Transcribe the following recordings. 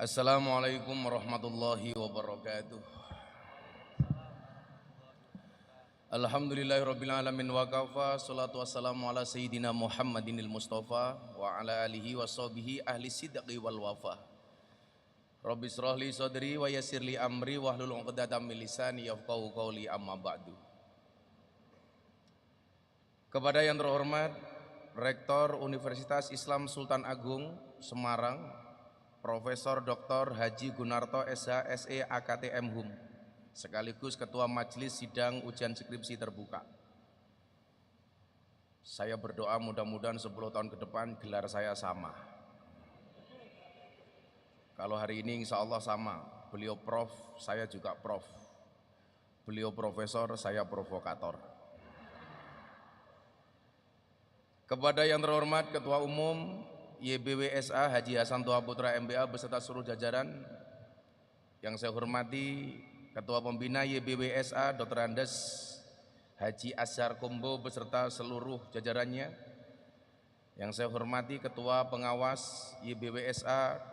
Assalamualaikum warahmatullahi wabarakatuh. Alhamdulillahirabbil alamin wa kafa, salatu wassalamu ala sayyidina Muhammadinil Mustafa wa ala alihi washabihi ahli sidqi wal wafa. Rabbi shrah li sadri wa yassir li amri wahlul 'uqdatam min lisani yafqahu qawli, amma ba'du. Kepada yang terhormat Rektor Universitas Islam Sultan Agung Semarang, Profesor Dr. Haji Gunarto SH SE AKTM HUM, sekaligus Ketua Majelis Sidang Ujian Skripsi Terbuka. Saya berdoa mudah-mudahan 10 tahun ke depan gelar saya sama. Kalau hari ini insya Allah sama, beliau prof, saya juga prof. Beliau profesor, saya provokator. Kepada yang terhormat Ketua Umum YBWSA Haji Hasan Toha Putra MBA beserta seluruh jajaran, yang saya hormati Ketua Pembina YBWSA Dr. Andes Haji Azhar Kombo beserta seluruh jajarannya, yang saya hormati Ketua Pengawas YBWSA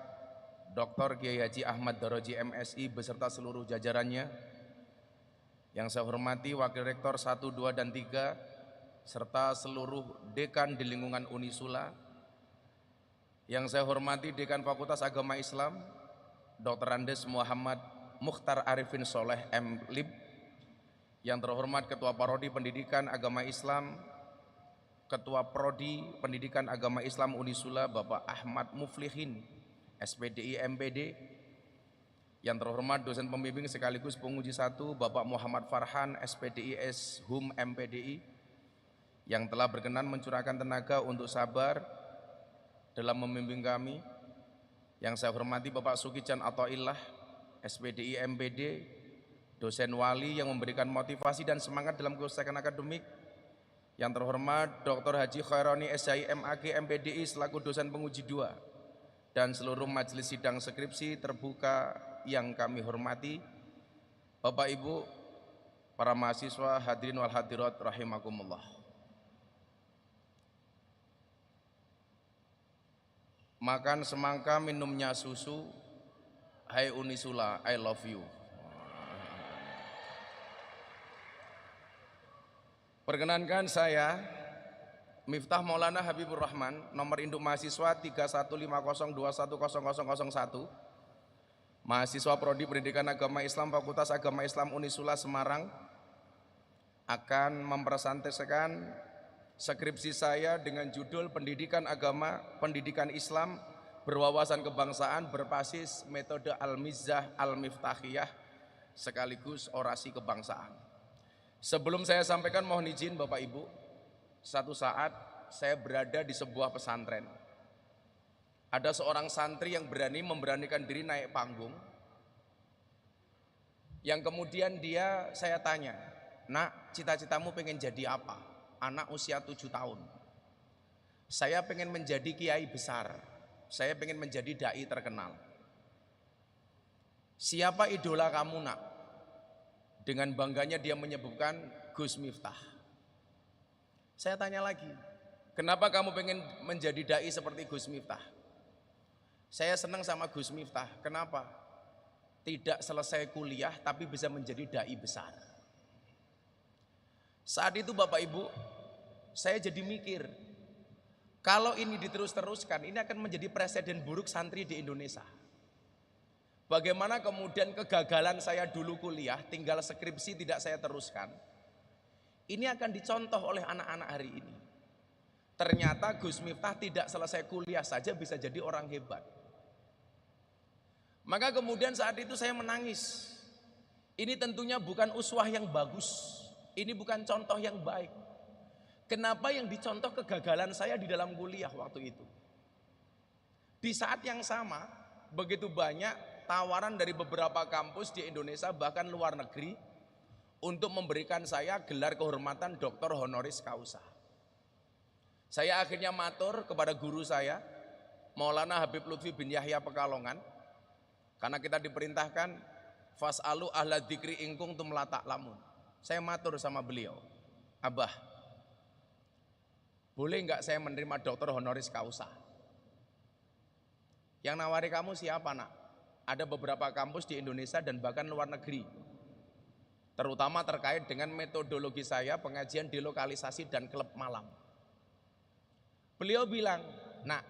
Dr. Kiai Haji Ahmad Daroji MSI beserta seluruh jajarannya, yang saya hormati Wakil Rektor 1, 2, dan 3 serta seluruh dekan di lingkungan Unisula, yang saya hormati Dekan Fakultas Agama Islam Dr. Andes Muhammad Mukhtar Arifin Soleh M.Lib, yang terhormat Ketua Parodi Pendidikan Agama Islam, Ketua Prodi Pendidikan Agama Islam Unisula Bapak Ahmad Muflihin SPDI MPD, yang terhormat dosen pembimbing sekaligus penguji 1 Bapak Muhammad Farhan SPDI S HUM MPDI, yang telah berkenan mencurahkan tenaga untuk sabar dalam membimbing kami, yang saya hormati Bapak Sukijan Athaillah SPDI MPD, dosen wali yang memberikan motivasi dan semangat dalam kegiatan akademik, yang terhormat Dr. Haji Khaironi SHI MAG MPDI selaku dosen penguji 2, dan seluruh majelis sidang skripsi terbuka yang kami hormati, Bapak Ibu, para mahasiswa, hadirin wal hadirat rahimakumullah. Makan semangka minumnya susu, hai Unisula, I love you. Perkenankan saya Miftah Maulana Habibur Rahman, nomor induk mahasiswa 3150210001, mahasiswa Prodi Pendidikan Agama Islam Fakultas Agama Islam Unisula Semarang, akan mempresentasikan skripsi saya dengan judul Pendidikan Agama, Pendidikan Islam, Berwawasan Kebangsaan berbasis metode Al-Mizzah Al-Miftahiyah sekaligus orasi kebangsaan. Sebelum saya sampaikan, mohon izin Bapak Ibu, satu saat saya berada di sebuah pesantren. Ada seorang santri yang memberanikan diri naik panggung, yang kemudian saya tanya, "Nak, cita-citamu pengen jadi apa?" Anak usia 7 tahun. "Saya pengen menjadi kiai besar, saya pengen menjadi dai terkenal." "Siapa idola kamu, Nak?" Dengan bangganya dia menyebutkan Gus Miftah. Saya tanya lagi, "Kenapa kamu pengen menjadi dai seperti Gus Miftah?" "Saya senang sama Gus Miftah." "Kenapa?" "Tidak selesai kuliah tapi bisa menjadi dai besar." Saat itu Bapak Ibu, saya jadi mikir, kalau ini diterus-teruskan, ini akan menjadi presiden buruk santri di Indonesia. Bagaimana kemudian kegagalan saya dulu kuliah, tinggal skripsi tidak saya teruskan, ini akan dicontoh oleh anak-anak hari ini. Ternyata Gus Miftah tidak selesai kuliah saja bisa jadi orang hebat. Maka kemudian saat itu saya menangis. Ini tentunya bukan uswah yang bagus, ini bukan contoh yang baik. Kenapa yang dicontoh kegagalan saya di dalam kuliah waktu itu? Di saat yang sama, begitu banyak tawaran dari beberapa kampus di Indonesia bahkan luar negeri untuk memberikan saya gelar kehormatan Doktor Honoris Causa. Saya akhirnya matur kepada guru saya, Maulana Habib Lutfi bin Yahya Pekalongan, karena kita diperintahkan fas'alu ahla dzikri in kuntum la ta'lamun. Saya matur sama beliau, "Abah, boleh nggak saya menerima dokter honoris causa?" "Yang nawari kamu siapa, Nak?" ada beberapa kampus di Indonesia dan bahkan luar negeri, terutama terkait dengan metodologi saya pengajian delokalisasi dan klub malam. Beliau bilang, "Nak,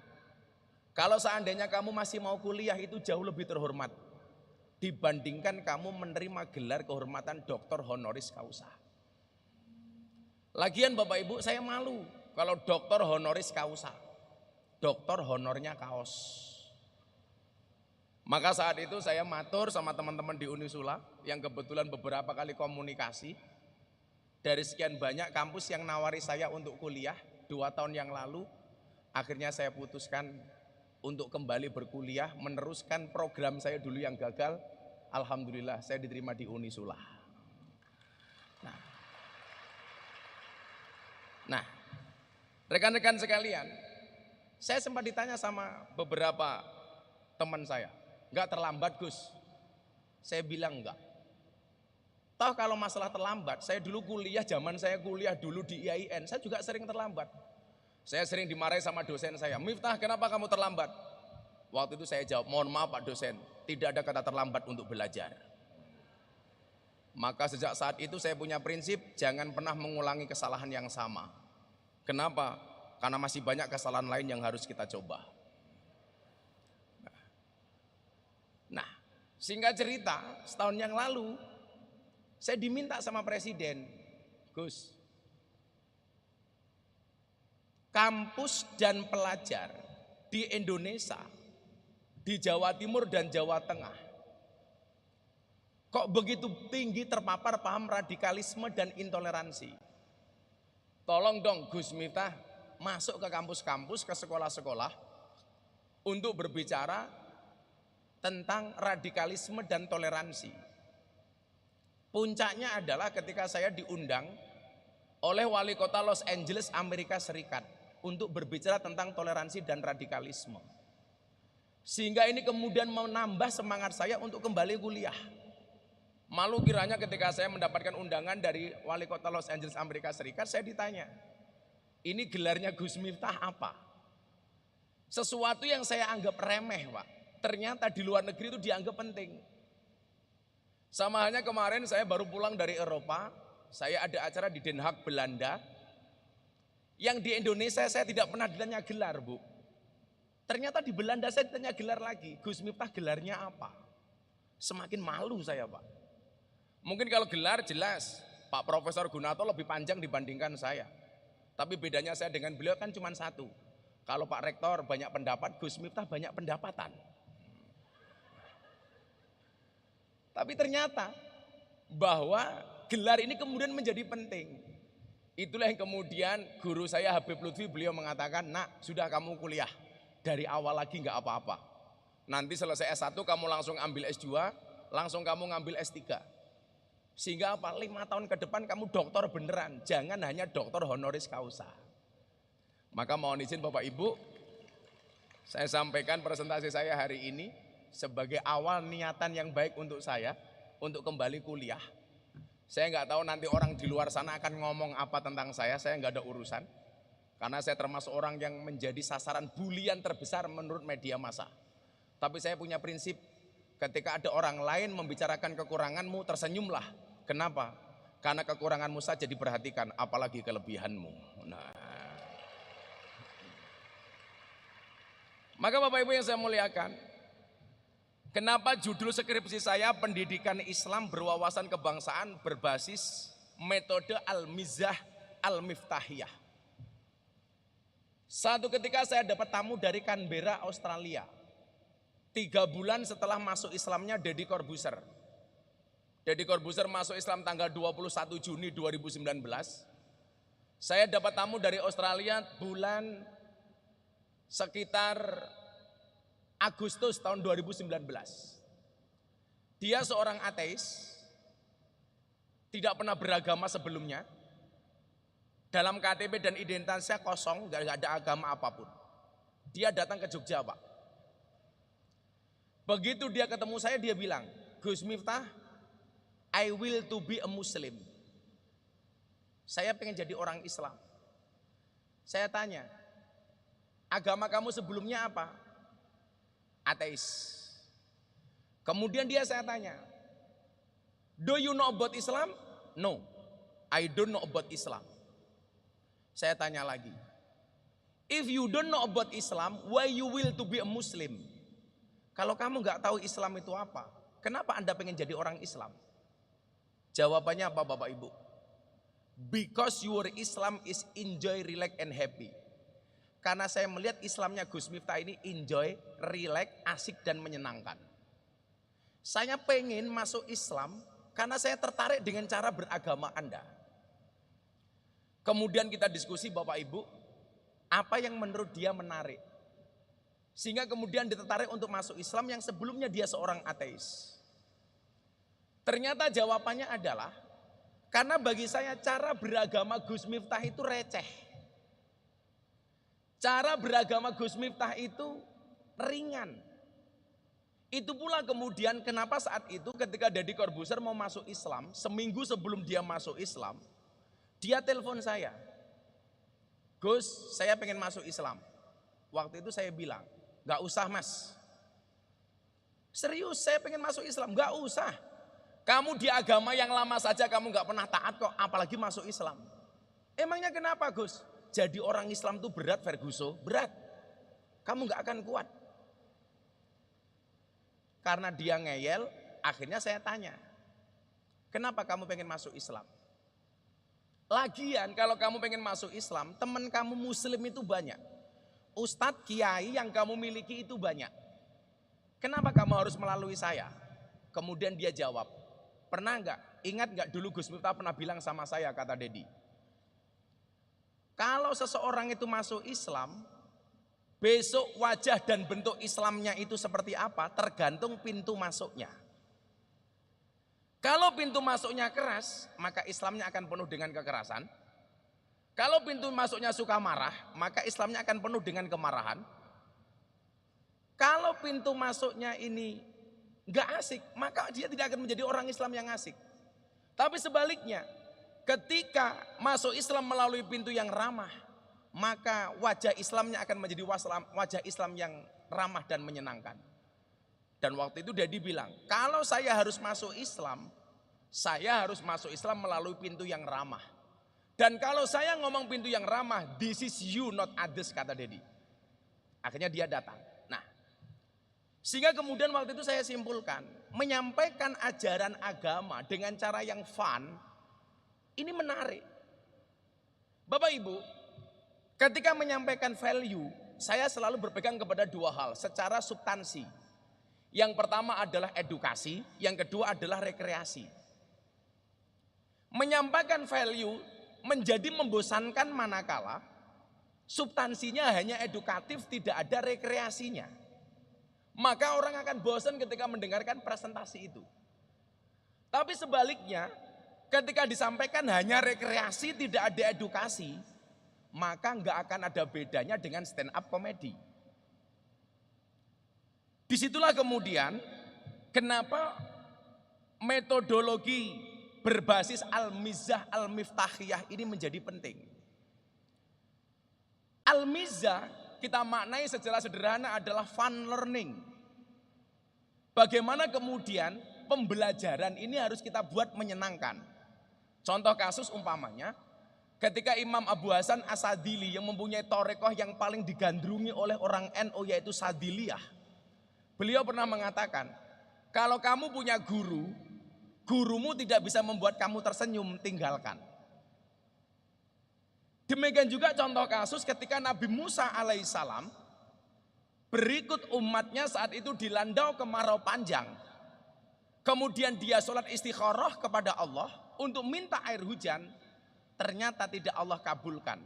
kalau seandainya kamu masih mau kuliah itu jauh lebih terhormat dibandingkan kamu menerima gelar kehormatan doktor honoris causa. Lagian Bapak Ibu, saya malu kalau doktor honoris causa, doktor honornya kaos." Maka saat itu saya matur sama teman-teman di Unisula yang kebetulan beberapa kali komunikasi. Dari sekian banyak kampus yang nawari saya untuk kuliah 2 tahun yang lalu, akhirnya saya putuskan untuk kembali berkuliah, meneruskan program saya dulu yang gagal. Alhamdulillah saya diterima di Unisula. Nah, rekan-rekan sekalian, saya sempat ditanya sama beberapa teman saya, "Enggak terlambat Gus?" Saya bilang enggak. Toh kalau masalah terlambat, saya dulu kuliah, zaman saya kuliah dulu di IAIN, saya juga sering terlambat. Saya sering dimarahi sama dosen saya, "Miftah, kenapa kamu terlambat?" Waktu itu saya jawab, "Mohon maaf Pak dosen, tidak ada kata terlambat untuk belajar." Maka sejak saat itu saya punya prinsip, jangan pernah mengulangi kesalahan yang sama. Kenapa? Karena masih banyak kesalahan lain yang harus kita coba. Nah, singkat cerita, setahun yang lalu saya diminta sama presiden, "Gus, kampus dan pelajar di Indonesia, di Jawa Timur dan Jawa Tengah, kok begitu tinggi terpapar paham radikalisme dan intoleransi. Tolong dong Gus Miftah masuk ke kampus-kampus, ke sekolah-sekolah untuk berbicara tentang radikalisme dan toleransi." Puncaknya adalah ketika saya diundang oleh wali kota Los Angeles, Amerika Serikat untuk berbicara tentang toleransi dan radikalisme. Sehingga ini kemudian menambah semangat saya untuk kembali kuliah. Malu kiranya ketika saya mendapatkan undangan dari wali kota Los Angeles, Amerika Serikat, saya ditanya, "Ini gelarnya Gus Miftah apa?" Sesuatu yang saya anggap remeh, Pak, ternyata di luar negeri itu dianggap penting. Sama halnya kemarin saya baru pulang dari Eropa, saya ada acara di Den Haag, Belanda, yang di Indonesia saya tidak pernah ditanya gelar, Bu. Ternyata di Belanda saya ditanya gelar lagi, "Gus Miftah gelarnya apa?" Semakin malu saya, Pak. Mungkin kalau gelar jelas, Pak Profesor Gunato lebih panjang dibandingkan saya. Tapi bedanya saya dengan beliau kan cuma satu. Kalau Pak Rektor banyak pendapat, Gus Miftah banyak pendapatan. Tapi ternyata bahwa gelar ini kemudian menjadi penting. Itulah yang kemudian guru saya Habib Lutfi, beliau mengatakan, "Nak, sudah kamu kuliah dari awal lagi nggak apa-apa. Nanti selesai S1 kamu langsung ambil S2, langsung kamu ngambil S3. Sehingga apa? 5 tahun ke depan kamu doktor beneran, jangan hanya doktor honoris causa." Maka mohon izin Bapak Ibu, saya sampaikan presentasi saya hari ini sebagai awal niatan yang baik untuk saya untuk kembali kuliah. Saya nggak tahu nanti orang di luar sana akan ngomong apa tentang saya nggak ada urusan. Karena saya termasuk orang yang menjadi sasaran bulian terbesar menurut media massa. Tapi saya punya prinsip, ketika ada orang lain membicarakan kekuranganmu, tersenyumlah. Kenapa? Karena kekuranganmu saja diperhatikan, apalagi kelebihanmu. Nah, maka Bapak Ibu yang saya muliakan, kenapa judul skripsi saya Pendidikan Islam Berwawasan Kebangsaan berbasis metode Al-Mizah Al-Miftahiyah. Satu ketika saya dapat tamu dari Canberra, Australia. 3 bulan setelah masuk Islamnya Deddy Corbuzier. Deddy Corbuzier masuk Islam tanggal 21 Juni 2019. Saya dapat tamu dari Australia bulan sekitar Agustus tahun 2019. Dia seorang ateis, tidak pernah beragama sebelumnya. Dalam KTP dan identitasnya kosong, gak ada agama apapun. Dia datang ke Jogja, Pak. Begitu dia ketemu saya, dia bilang, "Gus Miftah, I will to be a Muslim." Saya pengen jadi orang Islam. Saya tanya, "Agama kamu sebelumnya apa?" "Ateis." Kemudian saya tanya, do you know about Islam? No, I don't know about Islam. Saya tanya lagi, if you don't know about Islam, why you will to be a Muslim? Kalau kamu nggak tahu Islam itu apa, kenapa Anda pengen jadi orang Islam? Jawabannya apa Bapak Ibu? Because your Islam is enjoy, relax, and happy. Karena saya melihat Islamnya Gus Miftah ini enjoy, relax, asik, dan menyenangkan. Saya pengen masuk Islam karena saya tertarik dengan cara beragama Anda. Kemudian kita diskusi Bapak Ibu, apa yang menurut dia menarik. Sehingga kemudian dia tertarik untuk masuk Islam yang sebelumnya dia seorang ateis. Ternyata jawabannya adalah, karena bagi saya cara beragama Gus Miftah itu receh. Cara beragama Gus Miftah itu ringan. Itu pula kemudian kenapa saat itu ketika Deddy Corbuzier mau masuk Islam, seminggu sebelum dia masuk Islam, dia telepon saya. Gus, saya pengen masuk Islam. Waktu itu saya bilang, gak usah mas. Serius, saya pengen masuk Islam, gak usah. Kamu di agama yang lama saja kamu gak pernah taat kok, apalagi masuk Islam. Emangnya kenapa Gus? Jadi orang Islam itu berat Ferguson, berat. Kamu gak akan kuat. Karena dia ngeyel, akhirnya saya tanya, kenapa kamu pengen masuk Islam? Lagian kalau kamu pengen masuk Islam, teman kamu muslim itu banyak. Ustadz, kiai yang kamu miliki itu banyak. Kenapa kamu harus melalui saya? Kemudian dia jawab, pernah nggak? Ingat nggak dulu Gus Miftah pernah bilang sama saya, kata Dedi. Kalau seseorang itu masuk Islam, besok wajah dan bentuk Islamnya itu seperti apa? Tergantung pintu masuknya. Kalau pintu masuknya keras, maka Islamnya akan penuh dengan kekerasan. Kalau pintu masuknya suka marah, maka Islamnya akan penuh dengan kemarahan. Kalau pintu masuknya ini nggak asik, maka dia tidak akan menjadi orang Islam yang asik. Tapi sebaliknya, ketika masuk Islam melalui pintu yang ramah, maka wajah Islamnya akan menjadi wajah Islam yang ramah dan menyenangkan. Dan waktu itu Dedi bilang, kalau saya harus masuk Islam, saya harus masuk Islam melalui pintu yang ramah. Dan kalau saya ngomong pintu yang ramah, this is you not others, kata Dedi. Akhirnya dia datang. Nah, sehingga kemudian waktu itu saya simpulkan, menyampaikan ajaran agama dengan cara yang fun, ini menarik. Bapak Ibu, ketika menyampaikan value, saya selalu berpegang kepada dua hal secara substansi. Yang pertama adalah edukasi, yang kedua adalah rekreasi. Menyampaikan value menjadi membosankan manakala substansinya hanya edukatif, tidak ada rekreasinya. Maka orang akan bosan ketika mendengarkan presentasi itu. Tapi sebaliknya, ketika disampaikan hanya rekreasi, tidak ada edukasi, maka nggak akan ada bedanya dengan stand up comedy. Disitulah kemudian kenapa metodologi berbasis al-mizah al-miftahiyah ini menjadi penting. Al-mizah kita maknai secara sederhana adalah fun learning. Bagaimana kemudian pembelajaran ini harus kita buat menyenangkan. Contoh kasus umpamanya, ketika Imam Abu Hasan As-Sadili yang mempunyai torekoh yang paling digandrungi oleh orang NU yaitu Sadiliyah. Beliau pernah mengatakan, kalau kamu punya guru, gurumu tidak bisa membuat kamu tersenyum, tinggalkan. Demikian juga contoh kasus ketika Nabi Musa alaihissalam berikut umatnya saat itu dilandau kemarau panjang. Kemudian dia sholat istikharah kepada Allah untuk minta air hujan, ternyata tidak Allah kabulkan.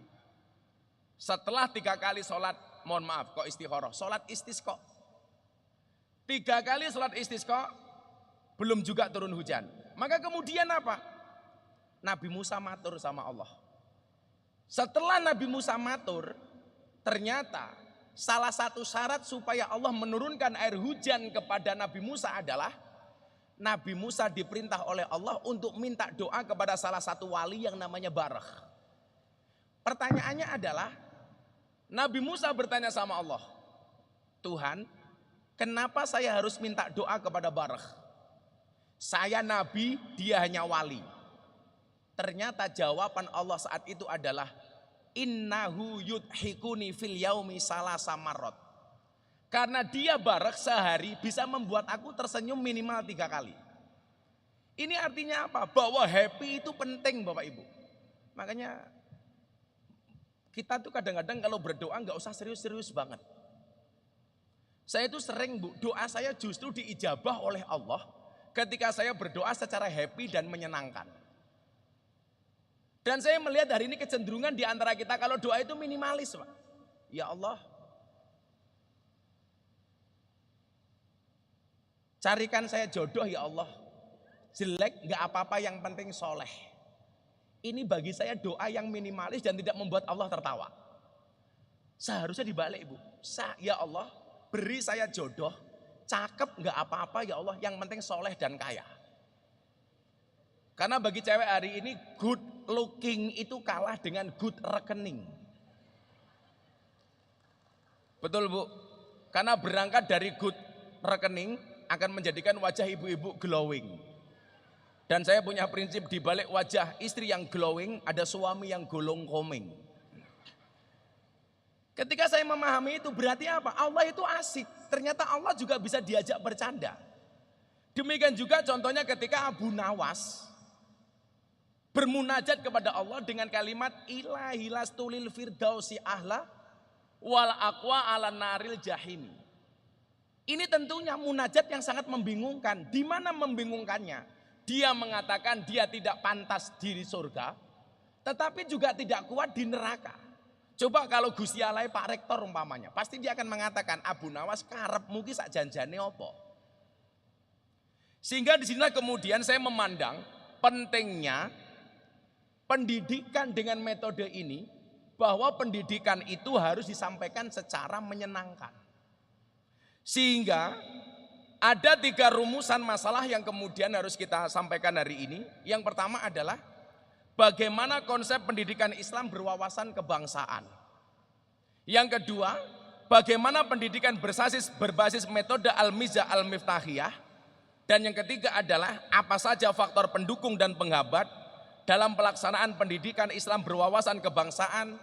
Setelah 3 kali sholat, mohon maaf kok istikharah, sholat istisqa. 3 kali sholat istisqa, belum juga turun hujan. Maka kemudian apa? Nabi Musa matur sama Allah. Setelah Nabi Musa matur, ternyata salah satu syarat supaya Allah menurunkan air hujan kepada Nabi Musa adalah Nabi Musa diperintah oleh Allah untuk minta doa kepada salah satu wali yang namanya Barakh. Pertanyaannya adalah, Nabi Musa bertanya sama Allah, Tuhan, Kenapa saya harus minta doa kepada Barakh? Saya nabi, dia hanya wali. Ternyata jawaban Allah saat itu adalah innahu yudhikuni fil yaumi salasa marot. Karena dia Barakh sehari bisa membuat aku tersenyum minimal 3 kali. Ini artinya apa? Bahwa happy itu penting Bapak Ibu. Makanya kita tuh kadang-kadang kalau berdoa nggak usah serius-serius banget. Saya itu sering Bu, doa saya justru diijabah oleh Allah ketika saya berdoa secara happy dan menyenangkan. Dan saya melihat hari ini kecenderungan di antara kita kalau doa itu minimalis Pak. Ya Allah, carikan saya jodoh ya Allah. Jelek nggak apa-apa, yang penting soleh. Ini bagi saya doa yang minimalis dan tidak membuat Allah tertawa. Seharusnya dibalik Ibu. Ya Allah, beri saya jodoh, cakep nggak apa-apa ya Allah, yang penting soleh dan kaya. Karena bagi cewek hari ini good looking itu kalah dengan good rekening. Betul Bu? Karena berangkat dari good rekening akan menjadikan wajah ibu-ibu glowing. Dan saya punya prinsip di balik wajah istri yang glowing ada suami yang golong koming. Ketika saya memahami itu berarti apa? Allah itu asik. Ternyata Allah juga bisa diajak bercanda. Demikian juga contohnya ketika Abu Nawas bermunajat kepada Allah dengan kalimat ilahi lastulil firdausi ahla wal aqwa ala naril jahim. Ini tentunya munajat yang sangat membingungkan. Di mana membingungkannya? Dia mengatakan dia tidak pantas di surga, tetapi juga tidak kuat di neraka. Coba kalau Gusti Allah Pak Rektor umpamanya, pasti dia akan mengatakan Abu Nawas karep mugi sak janjane opo. Sehingga di sini kemudian saya memandang pentingnya pendidikan dengan metode ini, bahwa pendidikan itu harus disampaikan secara menyenangkan. Sehingga ada 3 rumusan masalah yang kemudian harus kita sampaikan hari ini. Yang pertama adalah bagaimana konsep pendidikan Islam berwawasan kebangsaan. Yang kedua, bagaimana pendidikan berbasis metode Al-Mizah Al-Miftahiyah. Dan yang ketiga adalah apa saja faktor pendukung dan penghambat dalam pelaksanaan pendidikan Islam berwawasan kebangsaan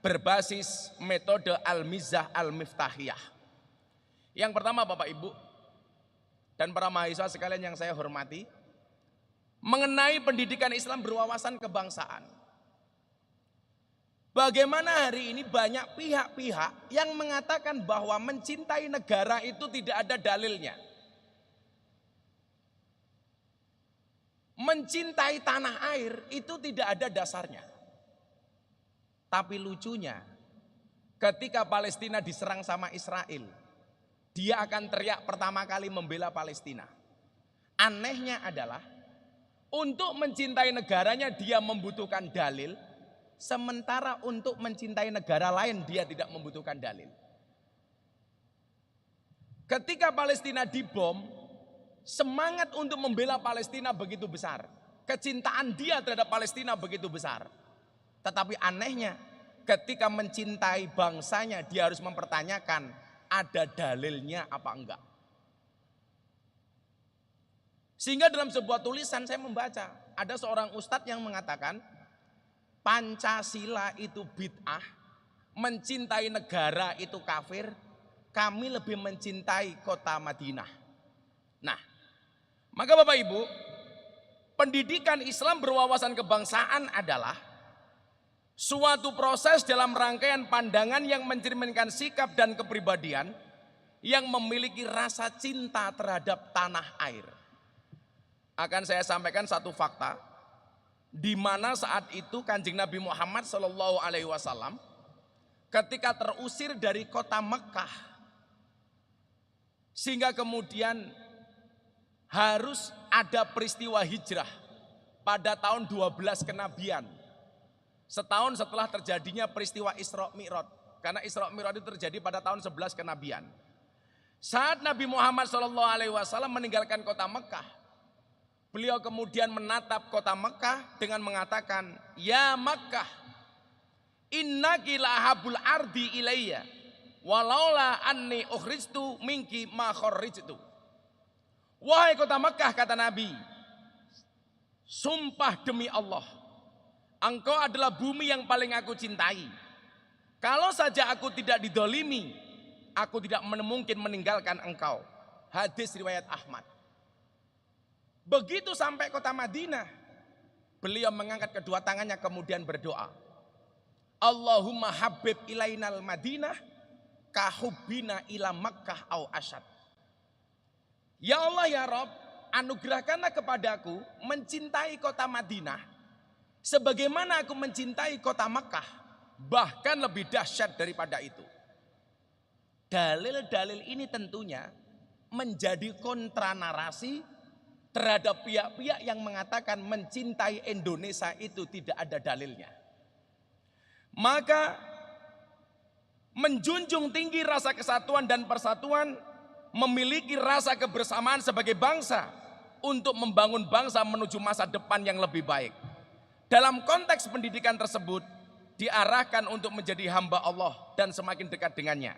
berbasis metode Al-Mizah Al-Miftahiyah. Yang pertama Bapak Ibu dan para mahasiswa sekalian yang saya hormati, mengenai pendidikan Islam berwawasan kebangsaan. Bagaimana hari ini banyak pihak-pihak yang mengatakan bahwa mencintai negara itu tidak ada dalilnya. Mencintai tanah air itu tidak ada dasarnya. Tapi lucunya, ketika Palestina diserang sama Israel, dia akan teriak pertama kali membela Palestina. Anehnya adalah untuk mencintai negaranya dia membutuhkan dalil, sementara untuk mencintai negara lain dia tidak membutuhkan dalil. Ketika Palestina dibom, semangat untuk membela Palestina begitu besar. Kecintaan dia terhadap Palestina begitu besar. Tetapi anehnya ketika mencintai bangsanya dia harus mempertanyakan ada dalilnya apa enggak. Sehingga dalam sebuah tulisan saya membaca ada seorang ustadz yang mengatakan Pancasila itu bid'ah, mencintai negara itu kafir, kami lebih mencintai kota Madinah. Nah, maka Bapak Ibu, pendidikan Islam berwawasan kebangsaan adalah suatu proses dalam rangkaian pandangan yang mencerminkan sikap dan kepribadian yang memiliki rasa cinta terhadap tanah air. Akan saya sampaikan satu fakta, di mana saat itu Kanjeng Nabi Muhammad SAW ketika terusir dari kota Mekah, sehingga kemudian harus ada peristiwa hijrah pada tahun 12 kenabian. Setahun setelah terjadinya peristiwa Isra Mi'raj. Karena Isra Mi'raj itu terjadi pada tahun 11 kenabian. Saat Nabi Muhammad SAW meninggalkan kota Mekah, beliau kemudian menatap kota Mekah dengan mengatakan, "Ya Makkah, innaki lahabul ardi ilayya, walaula anni ukhrijtu minki ma kharrijtu. Wahai kota Mekah, kata Nabi, sumpah demi Allah, engkau adalah bumi yang paling aku cintai. Kalau saja aku tidak didolimi, aku tidak mungkin meninggalkan engkau. Hadis riwayat Ahmad. Begitu sampai kota Madinah, beliau mengangkat kedua tangannya kemudian berdoa, Allahumma habib ilainal Madinah kahubbina ila Makkah au asyad. Ya Allah ya Rabb, anugerahkanlah kepadaku mencintai kota Madinah sebagaimana aku mencintai kota Makkah, bahkan lebih dahsyat daripada itu. Dalil-dalil ini tentunya menjadi kontra narasi terhadap pihak-pihak yang mengatakan mencintai Indonesia itu tidak ada dalilnya. Maka menjunjung tinggi rasa kesatuan dan persatuan, memiliki rasa kebersamaan sebagai bangsa untuk membangun bangsa menuju masa depan yang lebih baik. Dalam konteks pendidikan tersebut diarahkan untuk menjadi hamba Allah dan semakin dekat dengannya.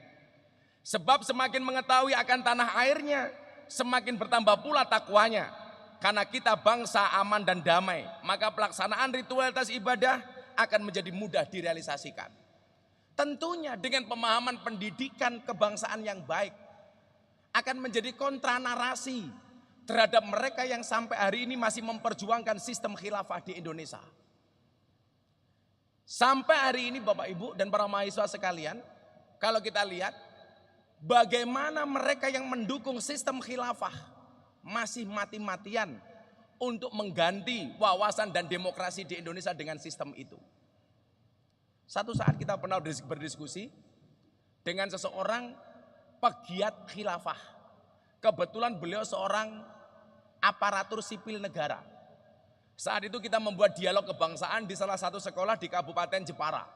Sebab semakin mengetahui akan tanah airnya, semakin bertambah pula takwanya. Karena kita bangsa aman dan damai, maka pelaksanaan ritualitas ibadah akan menjadi mudah direalisasikan. Tentunya dengan pemahaman pendidikan kebangsaan yang baik, akan menjadi kontra narasi terhadap mereka yang sampai hari ini masih memperjuangkan sistem khilafah di Indonesia. Sampai hari ini Bapak Ibu dan para mahasiswa sekalian, kalau kita lihat bagaimana mereka yang mendukung sistem khilafah masih mati-matian untuk mengganti wawasan dan demokrasi di Indonesia dengan sistem itu. Satu saat kita pernah berdiskusi dengan seseorang pegiat khilafah. Kebetulan beliau seorang aparatur sipil negara. Saat itu kita membuat dialog kebangsaan di salah satu sekolah di Kabupaten Jepara.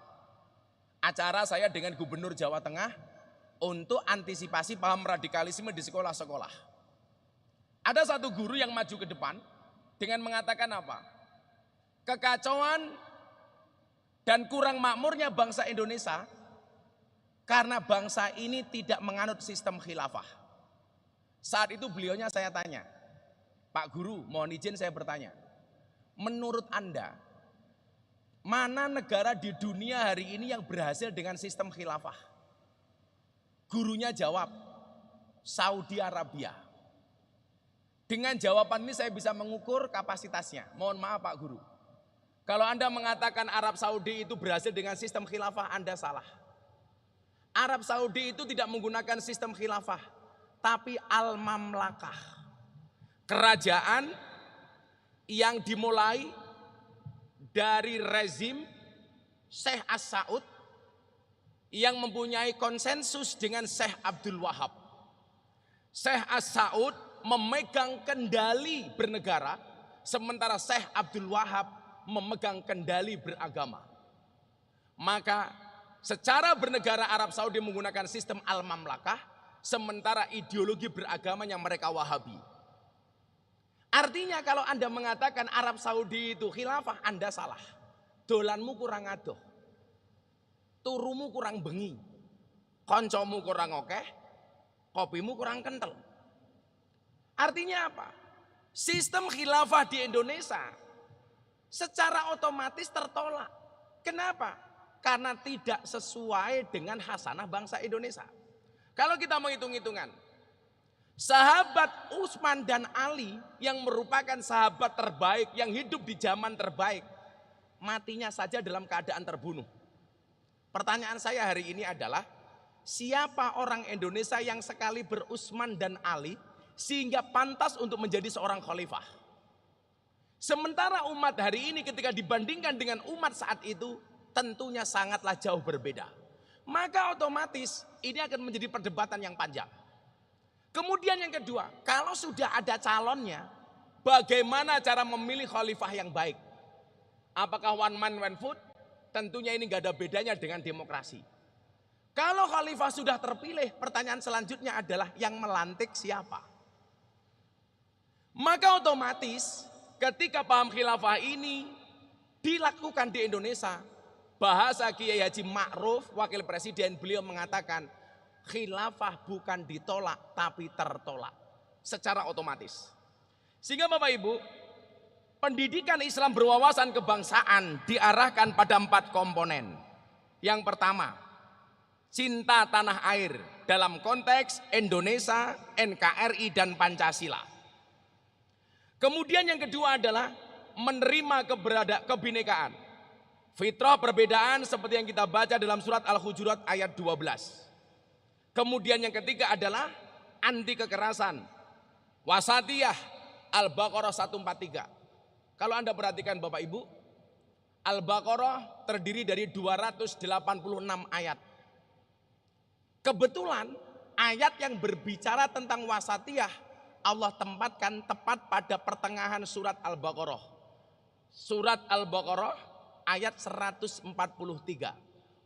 Acara saya dengan Gubernur Jawa Tengah untuk antisipasi paham radikalisme di sekolah-sekolah. Ada satu guru yang maju ke depan dengan mengatakan apa? Kekacauan dan kurang makmurnya bangsa Indonesia karena bangsa ini tidak menganut sistem khilafah. Saat itu beliaunya saya tanya, Pak Guru, mohon izin saya bertanya, menurut Anda, mana negara di dunia hari ini yang berhasil dengan sistem khilafah? Gurunya jawab, Saudi Arabia. Dengan jawaban ini saya bisa mengukur kapasitasnya. Mohon maaf Pak Guru, kalau Anda mengatakan Arab Saudi itu berhasil dengan sistem khilafah, Anda salah. Arab Saudi itu tidak menggunakan sistem khilafah, tapi al-mamlakah. Kerajaan yang dimulai dari rezim Syekh As-Saud yang mempunyai konsensus dengan Syekh Abdul Wahab. Syekh As-Saud memegang kendali bernegara, sementara Syekh Abdul Wahab memegang kendali beragama. Maka secara bernegara Arab Saudi menggunakan sistem al-mamlakah, sementara ideologi beragamanya mereka Wahabi. Artinya kalau Anda mengatakan Arab Saudi itu khilafah, Anda salah. Dolanmu kurang adoh, turumu kurang bengi, koncomu kurang okeh, kopimu kurang kental. Artinya apa? Sistem khilafah di Indonesia secara otomatis tertolak. Kenapa? Karena tidak sesuai dengan hasanah bangsa Indonesia. Kalau kita mau hitung-hitungan, sahabat Utsman dan Ali yang merupakan sahabat terbaik yang hidup di zaman terbaik, matinya saja dalam keadaan terbunuh. Pertanyaan saya hari ini adalah, siapa orang Indonesia yang sekali berutsman dan Ali sehingga pantas untuk menjadi seorang khalifah? Sementara umat hari ini ketika dibandingkan dengan umat saat itu, tentunya sangatlah jauh berbeda. Maka otomatis ini akan menjadi perdebatan yang panjang. Kemudian yang kedua, kalau sudah ada calonnya, bagaimana cara memilih khalifah yang baik? Apakah one man one vote? Tentunya ini gak ada bedanya dengan demokrasi. Kalau khalifah sudah terpilih, pertanyaan selanjutnya adalah yang melantik siapa? Maka otomatis ketika paham khilafah ini dilakukan di Indonesia, bahasa Kiai Haji Ma'ruf, wakil presiden, beliau mengatakan khilafah bukan ditolak tapi tertolak secara otomatis. Sehingga Bapak Ibu, pendidikan Islam berwawasan kebangsaan diarahkan pada 4 komponen. Yang pertama, cinta tanah air dalam konteks Indonesia, NKRI dan Pancasila. Kemudian yang kedua adalah menerima kebinekaan. Fitrah perbedaan seperti yang kita baca dalam surat Al-Hujurat ayat 12. Kemudian yang ketiga adalah anti kekerasan. Wasatiyah Al-Baqarah 143. Kalau Anda perhatikan Bapak Ibu, Al-Baqarah terdiri dari 286 ayat. Kebetulan ayat yang berbicara tentang wasatiyah Allah tempatkan tepat pada pertengahan surat Al-Baqarah. Surat Al-Baqarah ayat 143.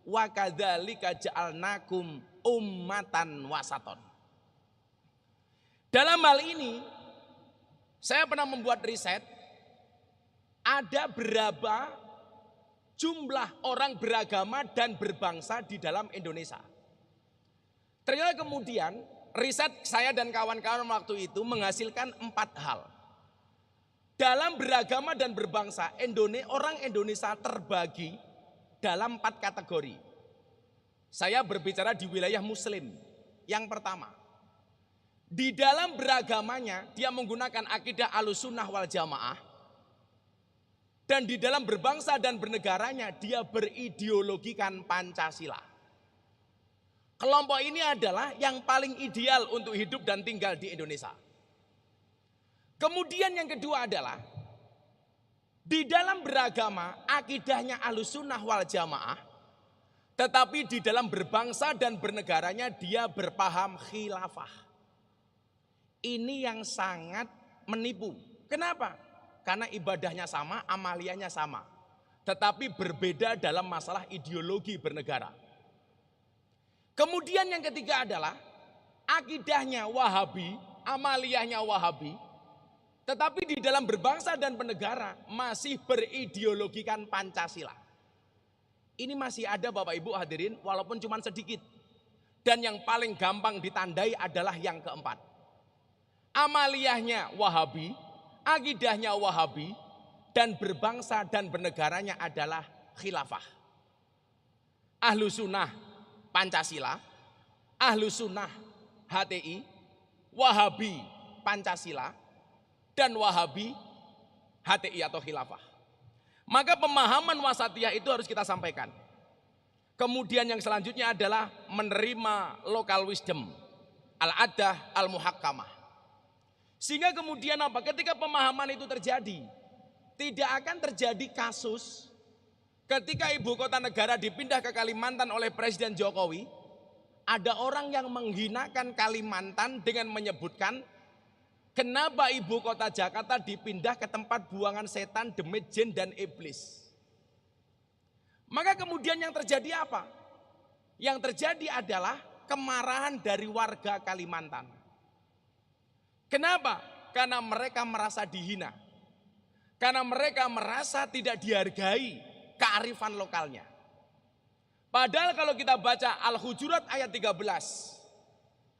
Wa kadzalika ja'alnakum ummatan wasaton. Dalam hal ini saya pernah membuat riset, ada berapa jumlah orang beragama dan berbangsa di dalam Indonesia. Ternyata kemudian riset saya dan kawan-kawan waktu itu menghasilkan 4 hal. Dalam beragama dan berbangsa, orang Indonesia terbagi dalam 4 kategori. Saya berbicara di wilayah Muslim. Yang pertama, di dalam beragamanya dia menggunakan akidah Ahlussunnah wal Jamaah, dan di dalam berbangsa dan bernegaranya dia berideologikan Pancasila. Kelompok ini adalah yang paling ideal untuk hidup dan tinggal di Indonesia. Kemudian yang kedua adalah di dalam beragama akidahnya Ahlussunnah wal Jamaah, tetapi di dalam berbangsa dan bernegaranya dia berpaham khilafah. Ini yang sangat menipu. Kenapa? Karena ibadahnya sama, amaliyahnya sama, tetapi berbeda dalam masalah ideologi bernegara. Kemudian yang ketiga adalah akidahnya Wahabi, amaliyahnya Wahabi, tetapi di dalam berbangsa dan bernegara masih berideologikan Pancasila. Ini masih ada Bapak Ibu hadirin, walaupun cuma sedikit. Dan yang paling gampang ditandai adalah yang keempat. Amaliyahnya Wahabi, akidahnya Wahabi, dan berbangsa dan bernegaranya adalah khilafah. Ahlussunnah Pancasila, Ahlussunnah HTI, Wahabi Pancasila, dan Wahabi HTI atau khilafah. Maka pemahaman wasatiyah itu harus kita sampaikan. Kemudian yang selanjutnya adalah menerima local wisdom, al-adah al-muhakkamah. Sehingga kemudian apa? Ketika pemahaman itu terjadi, tidak akan terjadi kasus ketika ibu kota negara dipindah ke Kalimantan oleh Presiden Jokowi, ada orang yang menghinakan Kalimantan dengan menyebutkan kenapa ibu kota Jakarta dipindah ke tempat buangan setan, demit, jin, dan iblis. Maka kemudian yang terjadi apa? Yang terjadi adalah kemarahan dari warga Kalimantan. Kenapa? Karena mereka merasa dihina. Karena mereka merasa tidak dihargai kearifan lokalnya. Padahal kalau kita baca Al-Hujurat ayat 13,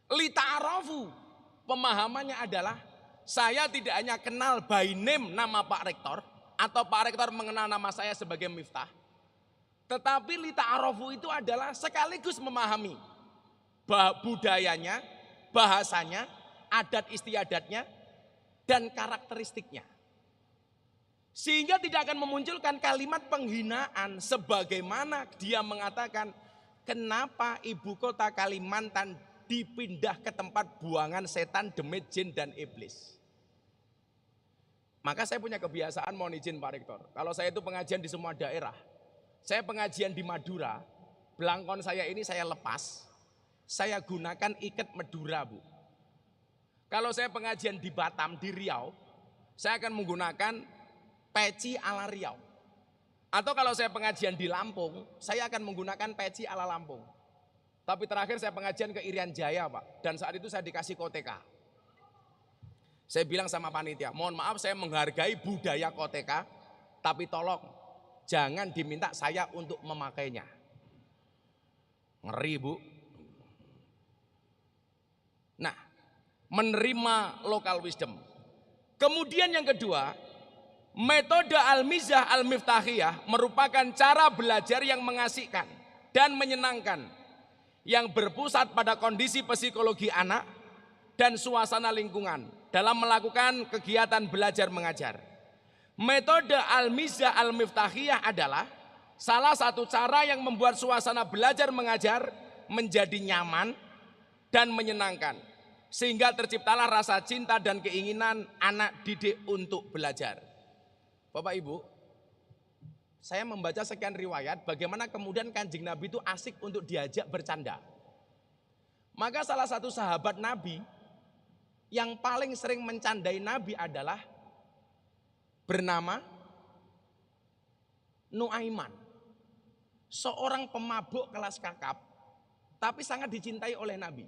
lita'arafu, pemahamannya adalah saya tidak hanya kenal by name nama Pak Rektor, atau Pak Rektor mengenal nama saya sebagai Miftah, tetapi lita'arafu itu adalah sekaligus memahami budayanya, bahasanya, adat istiadatnya, dan karakteristiknya. Sehingga tidak akan memunculkan kalimat penghinaan sebagaimana dia mengatakan kenapa ibu kota Kalimantan dipindah ke tempat buangan setan, demit, jin, dan iblis. Maka saya punya kebiasaan, mohon izin Pak Rektor, kalau saya itu pengajian di semua daerah, saya pengajian di Madura, belangkon saya ini saya lepas, saya gunakan ikat Madura, Bu. Kalau saya pengajian di Batam, di Riau, saya akan menggunakan peci ala Riau. Atau kalau saya pengajian di Lampung, saya akan menggunakan peci ala Lampung. Tapi terakhir saya pengajian ke Irian Jaya, Pak. Dan saat itu saya dikasih koteka. Saya bilang sama panitia, mohon maaf saya menghargai budaya koteka, tapi tolong jangan diminta saya untuk memakainya. Ngeri, Bu. menerima local wisdom. Kemudian yang kedua, metode Al-Mizah Al-Miftahiyah merupakan cara belajar yang mengasihkan dan menyenangkan, yang berpusat pada kondisi psikologi anak dan suasana lingkungan dalam melakukan kegiatan belajar mengajar. Metode Al-Mizah Al-Miftahiyah adalah salah satu cara yang membuat suasana belajar mengajar menjadi nyaman dan menyenangkan, sehingga terciptalah rasa cinta dan keinginan anak didik untuk belajar. Bapak Ibu, saya membaca sekian riwayat bagaimana kemudian Kanjeng Nabi itu asik untuk diajak bercanda. Maka salah satu sahabat Nabi yang paling sering mencandai Nabi adalah bernama Nuaiman. Seorang pemabuk kelas kakap, tapi sangat dicintai oleh Nabi.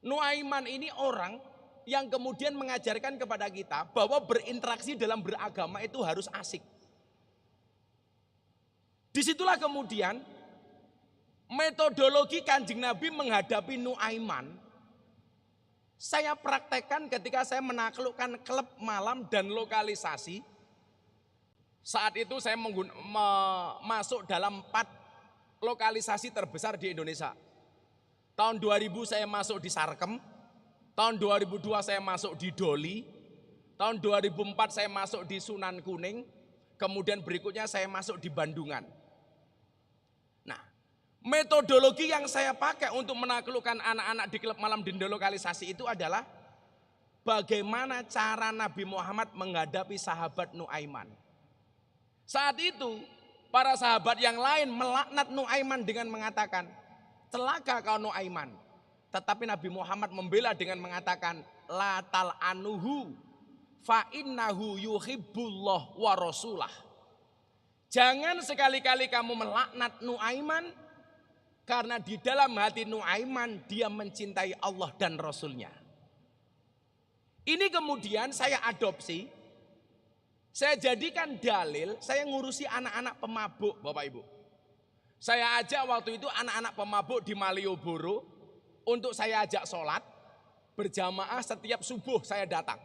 Nuaiman ini orang yang kemudian mengajarkan kepada kita bahwa berinteraksi dalam beragama itu harus asik. Disitulah kemudian metodologi Kanjeng Nabi menghadapi Nuaiman saya praktekkan ketika saya menaklukkan klub malam dan lokalisasi. Saat itu saya masuk dalam 4 lokalisasi terbesar di Indonesia. Tahun 2000 saya masuk di Sarkem, tahun 2002 saya masuk di Doli, tahun 2004 saya masuk di Sunan Kuning, kemudian berikutnya saya masuk di Bandungan. Nah, metodologi yang saya pakai untuk menaklukkan anak-anak di klub malam dan lokalisasi itu adalah bagaimana cara Nabi Muhammad menghadapi sahabat Nuaiman. Saat itu para sahabat yang lain melaknat Nuaiman dengan mengatakan, celaka kau Nuaiman. Tetapi Nabi Muhammad membela dengan mengatakan, la tal'anuhu fa innahu yuhibbullah wa rasulah. Jangan sekali-kali kamu melaknat Nuaiman, karena di dalam hati Nuaiman dia mencintai Allah dan Rasulnya. Ini kemudian saya adopsi, saya jadikan dalil, saya ngurusi anak-anak pemabuk Bapak Ibu. Saya ajak waktu itu anak-anak pemabuk di Malioboro untuk saya ajak sholat berjamaah setiap subuh saya datang.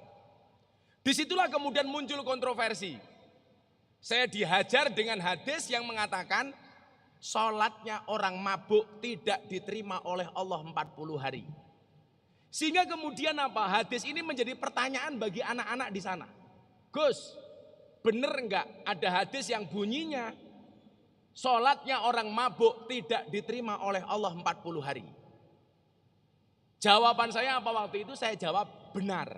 Disitulah kemudian muncul kontroversi. Saya dihajar dengan hadis yang mengatakan sholatnya orang mabuk tidak diterima oleh Allah 40 hari. Sehingga kemudian apa? Hadis ini menjadi pertanyaan bagi anak-anak di sana. Gus, bener enggak ada hadis yang bunyinya sholatnya orang mabuk tidak diterima oleh Allah 40 hari. Jawaban saya apa waktu itu? Saya jawab benar.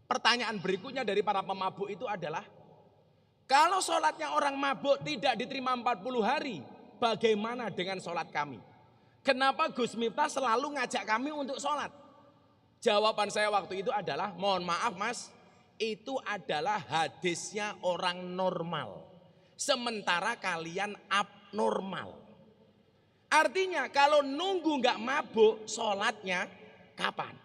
Pertanyaan berikutnya dari para pemabuk itu adalah, kalau sholatnya orang mabuk tidak diterima 40 hari, bagaimana dengan sholat kami? Kenapa Gus Miftah selalu ngajak kami untuk sholat? Jawaban saya waktu itu adalah, mohon maaf mas, itu adalah hadisnya orang normal. Sementara kalian abnormal. Artinya kalau nunggu nggak mabuk, sholatnya kapan?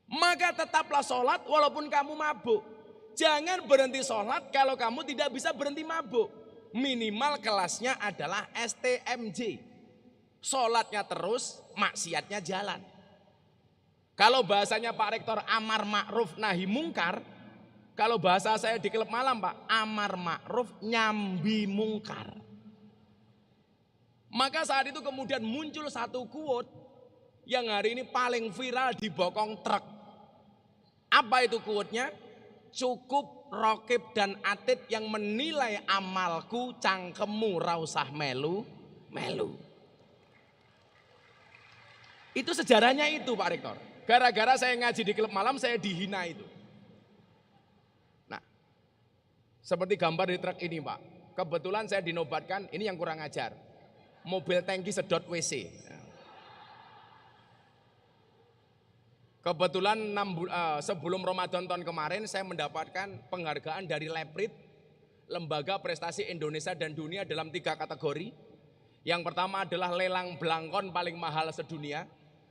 Maka tetaplah sholat walaupun kamu mabuk. Jangan berhenti sholat kalau kamu tidak bisa berhenti mabuk. Minimal kelasnya adalah STMJ. Sholatnya terus, maksiatnya jalan. Kalau bahasanya Pak Rektor amar ma'ruf nahi mungkar, kalau bahasa saya di klub malam Pak, amar ma'ruf nyambi mungkar. Maka saat itu kemudian muncul satu quote yang hari ini paling viral di bokong truk. Apa itu quote-nya? Cukup Rokib dan Atid yang menilai amalku, cangkemmu rausah melu. Itu sejarahnya itu Pak Rektor. Gara-gara saya ngaji di klub malam saya dihina itu. Seperti gambar di truk ini Pak. Kebetulan saya dinobatkan, ini yang kurang ajar. Mobil tangki sedot WC. Kebetulan sebelum Ramadan tahun kemarin saya mendapatkan penghargaan dari Leprit, Lembaga Prestasi Indonesia dan Dunia dalam 3 kategori. Yang pertama adalah lelang belangkon paling mahal sedunia.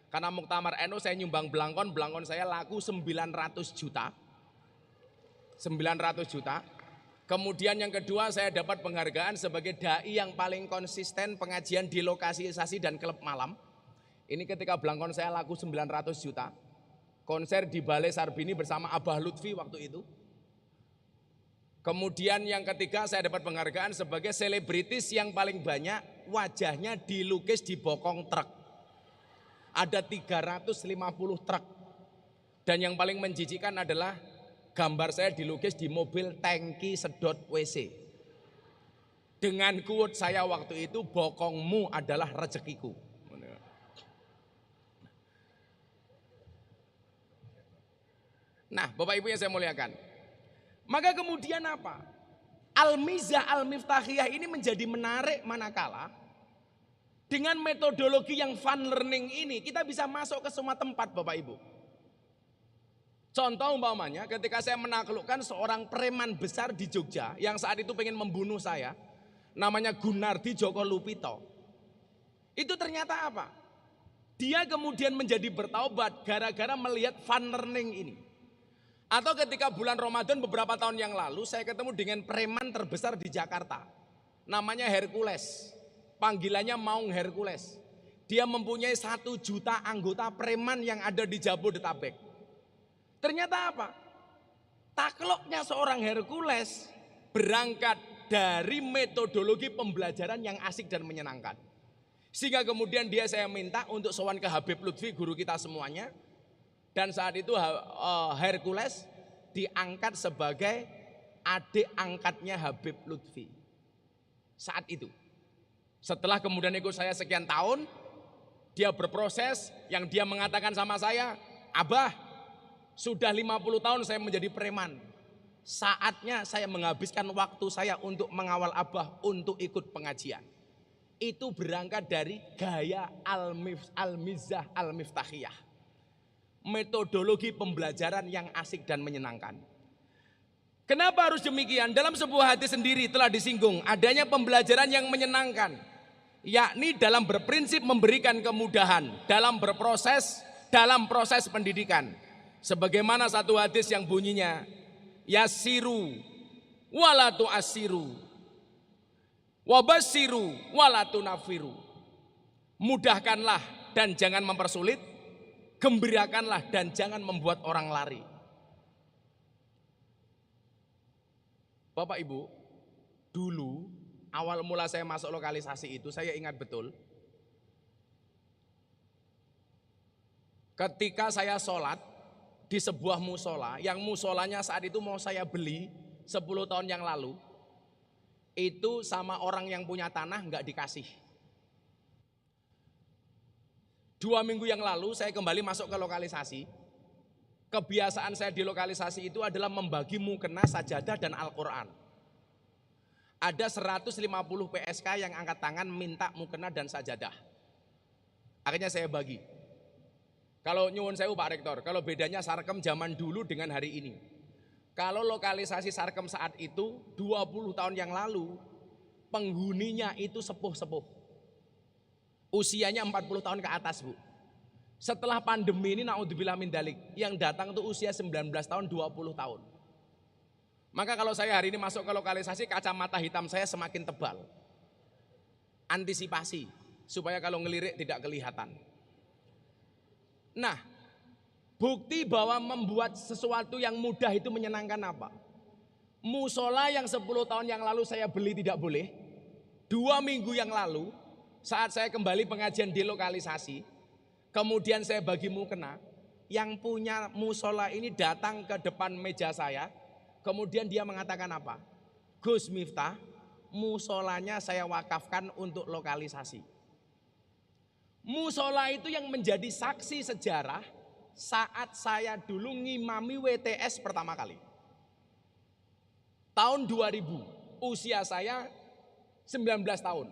Karena Muktamar NU saya nyumbang belangkon saya laku 900 juta. 900 juta. Kemudian yang kedua saya dapat penghargaan sebagai dai yang paling konsisten pengajian di lokalisasi dan klub malam. Ini ketika belangkon saya laku 900 juta. Konser di Balai Sarbini bersama Abah Lutfi waktu itu. Kemudian yang ketiga saya dapat penghargaan sebagai selebritis yang paling banyak wajahnya dilukis di bokong truk. Ada 350 truk. Dan yang paling menjijikan adalah gambar saya dilukis di mobil tangki sedot WC. Dengan quote saya waktu itu, bokongmu adalah rezekiku. Nah, Bapak Ibu yang saya muliakan. Maka kemudian apa? Al-Mizah Al-Miftahiyah ini menjadi menarik manakala dengan metodologi yang fun learning ini kita bisa masuk ke semua tempat Bapak Ibu. Contoh umpamanya ketika saya menaklukkan seorang preman besar di Jogja yang saat itu pengen membunuh saya, namanya Gunardi Joko Lupito. Itu ternyata apa? Dia kemudian menjadi bertaubat gara-gara melihat fun learning ini. Atau ketika bulan Ramadan beberapa tahun yang lalu saya ketemu dengan preman terbesar di Jakarta. Namanya Hercules. Panggilannya Maung Hercules. Dia mempunyai 1 juta anggota preman yang ada di Jabodetabek. Ternyata apa? Takluknya seorang Hercules berangkat dari metodologi pembelajaran yang asik dan menyenangkan. Sehingga kemudian saya minta untuk sowan ke Habib Lutfi, guru kita semuanya. Dan saat itu Hercules diangkat sebagai adik angkatnya Habib Lutfi. Saat itu. Setelah kemudian ikut saya sekian tahun, dia berproses yang dia mengatakan sama saya, Abah, sudah 50 tahun saya menjadi preman. Saatnya saya menghabiskan waktu saya untuk mengawal Abah untuk ikut pengajian. Itu berangkat dari gaya Al-Mizah Al-Miftahiyah. Metodologi pembelajaran yang asik dan menyenangkan. Kenapa harus demikian? Dalam sebuah hadis sendiri telah disinggung adanya pembelajaran yang menyenangkan, yakni dalam berprinsip memberikan kemudahan dalam berproses dalam proses pendidikan. Sebagaimana satu hadis yang bunyinya yasiru wala tu'assiru wabasiru wala tunafiru. Mudahkanlah dan jangan mempersulit, gembirakanlah dan jangan membuat orang lari. Bapak Ibu, dulu awal mula saya masuk lokalisasi itu saya ingat betul. Ketika saya sholat di sebuah musola, yang musolanya saat itu mau saya beli 10 tahun yang lalu, itu sama orang yang punya tanah nggak dikasih. 2 minggu yang lalu saya kembali masuk ke lokalisasi. Kebiasaan saya di lokalisasi itu adalah membagi mukena, sajadah dan Al-Quran. Ada 150 PSK yang angkat tangan minta mukena dan sajadah. Akhirnya saya bagi. Kalau nyuwun sewu Pak Rektor, kalau bedanya Sarkem zaman dulu dengan hari ini. Kalau lokalisasi Sarkem saat itu 20 tahun yang lalu, penghuninya itu sepuh-sepuh. Usianya 40 tahun ke atas Bu. Setelah pandemi ini naudzubillah min dalik, yang datang itu usia 19 tahun 20 tahun. Maka kalau saya hari ini masuk ke lokalisasi, kacamata hitam saya semakin tebal. Antisipasi supaya kalau ngelirik tidak kelihatan. Nah, bukti bahwa membuat sesuatu yang mudah itu menyenangkan apa? Musola yang 10 tahun yang lalu saya beli tidak boleh. 2 minggu yang lalu saat saya kembali pengajian di lokalisasi, kemudian saya bagi mukena, yang punya musola ini datang ke depan meja saya, kemudian dia mengatakan apa? Gus Miftah, musolanya saya wakafkan untuk lokalisasi. Musola itu yang menjadi saksi sejarah saat saya dulu ngimami WTS pertama kali. Tahun 2000, usia saya 19 tahun.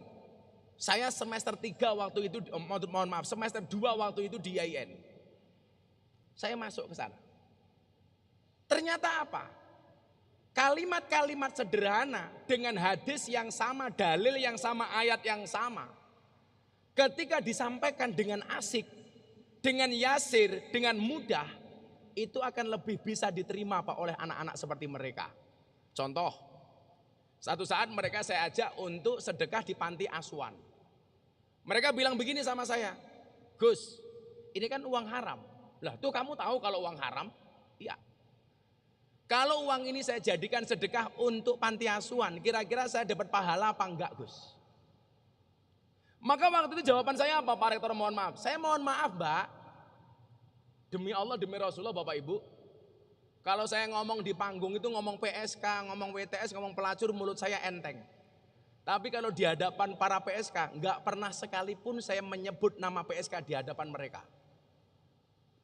Saya semester 3 waktu itu, mohon maaf, semester 2 waktu itu di IAIN. Saya masuk ke sana. Ternyata apa? Kalimat-kalimat sederhana dengan hadis yang sama, dalil yang sama, ayat yang sama. Ketika disampaikan dengan asik, dengan yasir, dengan mudah, itu akan lebih bisa diterima Pak oleh anak-anak seperti mereka. Contoh, satu saat mereka saya ajak untuk sedekah di panti asuhan. Mereka bilang begini sama saya, Gus, ini kan uang haram. Lah tuh kamu tahu kalau uang haram? Iya. Kalau uang ini saya jadikan sedekah untuk panti asuhan, kira-kira saya dapat pahala apa enggak, Gus? Maka waktu itu jawaban saya apa, Pak Rektor, mohon maaf. Saya mohon maaf, Mbak. Demi Allah, demi Rasulullah, Bapak Ibu. Kalau saya ngomong di panggung itu ngomong PSK, ngomong WTS, ngomong pelacur, mulut saya enteng. Tapi kalau di hadapan para PSK, enggak pernah sekalipun saya menyebut nama PSK di hadapan mereka.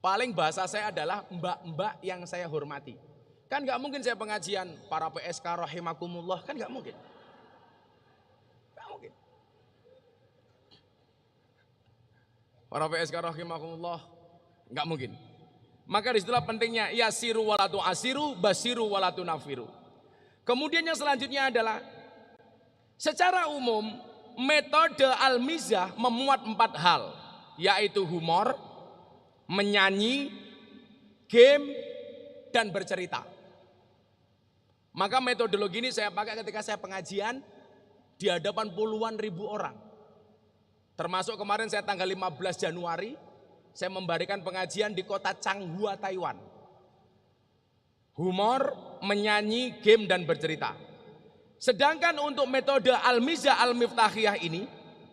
Paling bahasa saya adalah mbak-mbak yang saya hormati. Kan enggak mungkin saya pengajian para PSK rahimakumullah, kan enggak mungkin. Enggak mungkin. Para PSK rahimakumullah, enggak mungkin. Maka disitulah pentingnya yasiru walatu asiru, basiru walatu nafiru. Kemudian yang selanjutnya adalah secara umum metode al-mizah memuat 4 hal, yaitu humor, menyanyi, game, dan bercerita. Maka metodologi ini saya pakai ketika saya pengajian di hadapan puluhan ribu orang. Termasuk kemarin saya tanggal 15 Januari, saya memberikan pengajian di kota Changhua, Taiwan. Humor, menyanyi, game, dan bercerita. Sedangkan untuk metode al-mizah al-miftahiyah ini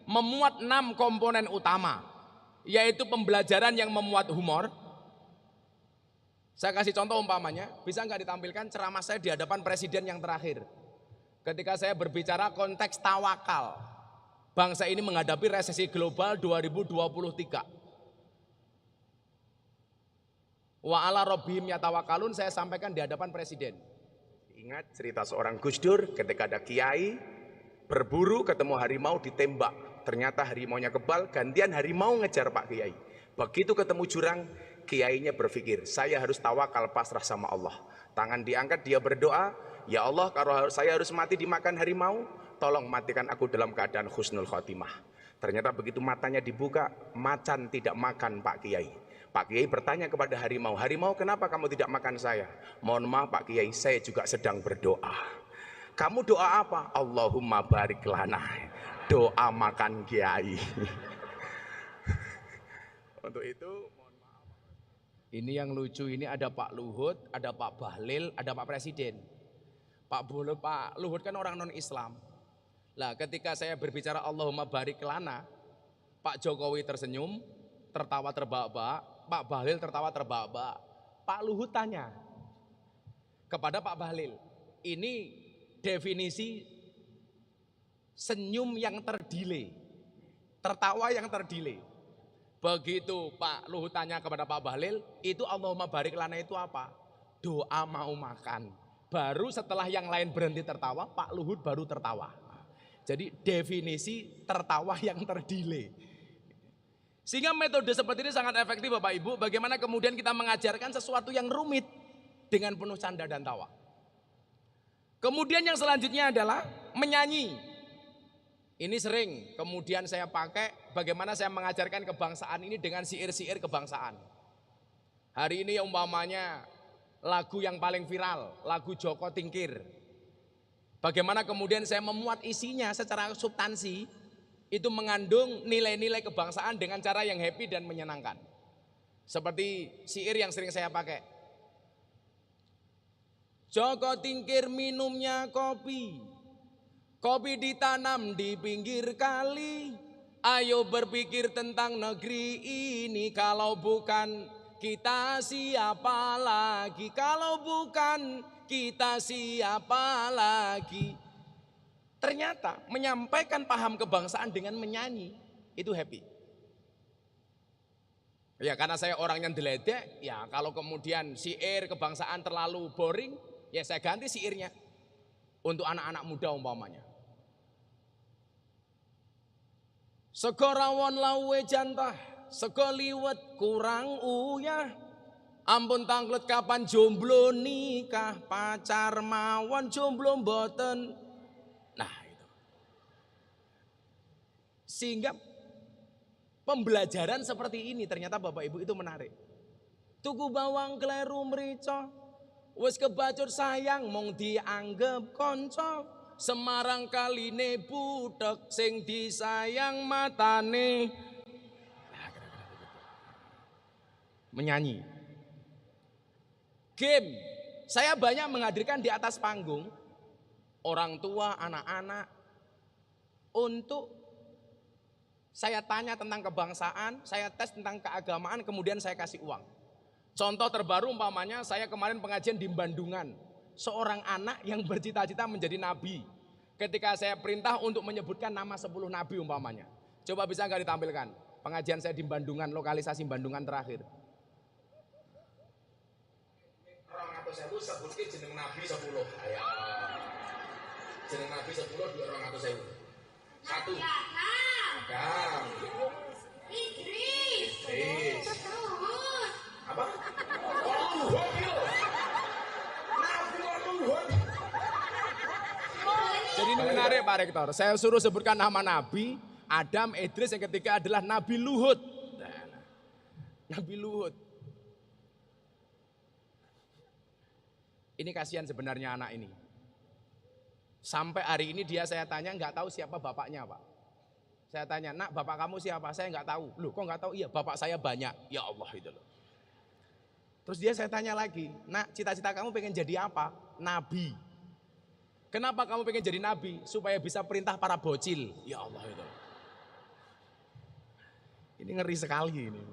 memuat 6 komponen utama, yaitu pembelajaran yang memuat humor. Saya kasih contoh umpamanya, bisa nggak ditampilkan ceramah saya di hadapan presiden yang terakhir. Ketika saya berbicara konteks tawakal, bangsa ini menghadapi resesi global 2023. Wa ala rabbihim yatawakalun, saya sampaikan di hadapan presiden. Ingat cerita seorang Gus Dur ketika ada kiai berburu ketemu harimau ditembak. Ternyata harimaunya kebal, gantian harimau ngejar Pak Kiai. Begitu ketemu jurang, kiainya berpikir, saya harus tawakal pasrah sama Allah. Tangan diangkat, dia berdoa, ya Allah kalau saya harus mati dimakan harimau, tolong matikan aku dalam keadaan husnul khotimah. Ternyata begitu matanya dibuka, macan tidak makan Pak Kiai. Pak Kiai bertanya kepada harimau, harimau kenapa kamu tidak makan saya? Mohon maaf Pak Kiai, saya juga sedang berdoa. Kamu doa apa? Allahumma barik lana. Doa makan Kiai. Untuk itu, mohon maaf. Ini yang lucu, ini ada Pak Luhut, ada Pak Bahlil, ada Pak Presiden. Pak Luhut kan orang non-Islam. Lah ketika saya berbicara Allahumma barik lana, Pak Jokowi tersenyum, tertawa terbahak-bahak. Pak Bahlil tertawa terbahak-bahak. Pak Luhut tanya kepada Pak Bahlil, ini definisi senyum yang terdile, tertawa yang terdile. Begitu Pak Luhut tanya kepada Pak Bahlil, itu Allahumma barik lana itu apa? Doa mau makan. Baru setelah yang lain berhenti tertawa, Pak Luhut baru tertawa. Jadi definisi tertawa yang terdile. Sehingga metode seperti ini sangat efektif Bapak Ibu. Bagaimana kemudian kita mengajarkan sesuatu yang rumit dengan penuh canda dan tawa. Kemudian yang selanjutnya adalah menyanyi. Ini sering kemudian saya pakai bagaimana saya mengajarkan kebangsaan ini dengan syair-syair kebangsaan. Hari ini umpamanya lagu yang paling viral, lagu Joko Tingkir. Bagaimana kemudian saya memuat isinya secara substansi, itu mengandung nilai-nilai kebangsaan dengan cara yang happy dan menyenangkan. Seperti syair yang sering saya pakai. Joko Tingkir minumnya kopi, kopi ditanam di pinggir kali. Ayo berpikir tentang negeri ini, kalau bukan kita siapa lagi? Kalau bukan kita siapa lagi? Ternyata menyampaikan paham kebangsaan dengan menyanyi itu happy. Ya karena saya orang yang deledek, ya kalau kemudian syair kebangsaan terlalu boring, ya saya ganti syairnya untuk anak-anak muda umpamanya. Sego rawon lawe jantah, sego liwet kurang uyah. Ampun tanglet kapan jomblo nikah, pacar mawon jomblo mboten. Nah itu. Sehingga pembelajaran seperti ini ternyata Bapak Ibu itu menarik. Tuku bawang kleru mrica, wis kebacut sayang mong dianggep konco. Semarang kaline butek sing disayang matane. menyanyi. Game, saya banyak menghadirkan di atas panggung orang tua, anak-anak untuk saya tanya tentang kebangsaan, saya tes tentang keagamaan, kemudian saya kasih uang. Contoh terbaru umpamanya saya kemarin pengajian di Bandungan. Seorang anak yang bercita-cita menjadi nabi. Ketika saya perintah untuk menyebutkan nama 10 nabi umpamanya. Coba bisa nggak ditampilkan? Pengajian saya di Bandungan, lokalisasi Bandungan terakhir. Orang atau saya sebutkan jeneng nabi 10. Ayo. Jeneng nabi 10 di orang atau saya. 1. Adam. Idris. Apa? Jadi ini menarik Pak Rektor. Saya suruh sebutkan nama Nabi, Adam, Idris, yang ketiga adalah Nabi Luhut. Nabi Luhut. Ini kasihan sebenarnya anak ini. Sampai hari ini dia saya tanya nggak tahu siapa bapaknya Pak. Saya tanya, nak bapak kamu siapa? Saya nggak tahu. Loh kok nggak tahu? Iya bapak saya banyak. Ya Allah itu loh. Terus dia saya tanya lagi, nak cita-cita kamu pengen jadi apa? Nabi. Kenapa kamu pengen jadi nabi? Supaya bisa perintah para bocil. Ya Allah itu. Ini ngeri sekali ini.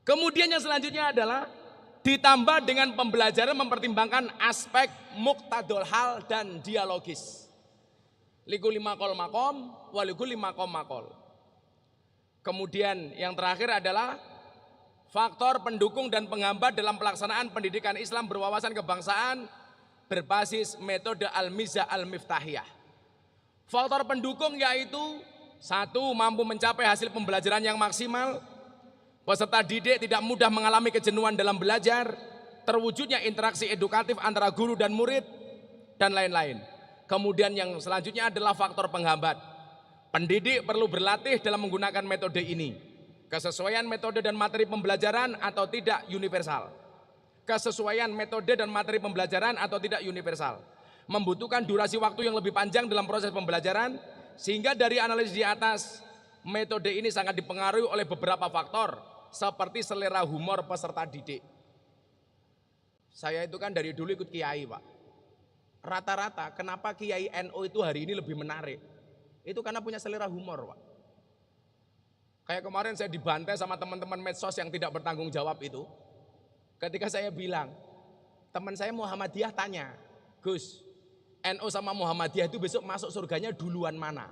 Kemudian yang selanjutnya adalah ditambah dengan pembelajaran mempertimbangkan aspek muktadul hal dan dialogis. Likuli makol makom, walikuli makom makol. Kemudian yang terakhir adalah faktor pendukung dan penghambat dalam pelaksanaan pendidikan Islam berwawasan kebangsaan berbasis metode al-mizah al-miftahiyah. Faktor pendukung yaitu 1. Mampu mencapai hasil pembelajaran yang maksimal. Peserta didik tidak mudah mengalami kejenuhan dalam belajar. Terwujudnya interaksi edukatif antara guru dan murid dan lain-lain. Kemudian yang selanjutnya adalah faktor penghambat. Pendidik perlu berlatih dalam menggunakan metode ini. Kesesuaian metode dan materi pembelajaran atau tidak universal. Kesesuaian metode dan materi pembelajaran atau tidak universal. Membutuhkan durasi waktu yang lebih panjang dalam proses pembelajaran, sehingga dari analisis di atas, metode ini sangat dipengaruhi oleh beberapa faktor, seperti selera humor peserta didik. Saya itu kan dari dulu ikut kiai Pak. Rata-rata kenapa kiai NU itu hari ini lebih menarik? Itu karena punya selera humor Pak. Kayak kemarin saya dibantai sama teman-teman medsos yang tidak bertanggung jawab itu. Ketika saya bilang, teman saya Muhammadiyah tanya, Gus, NU sama Muhammadiyah itu besok masuk surganya duluan mana?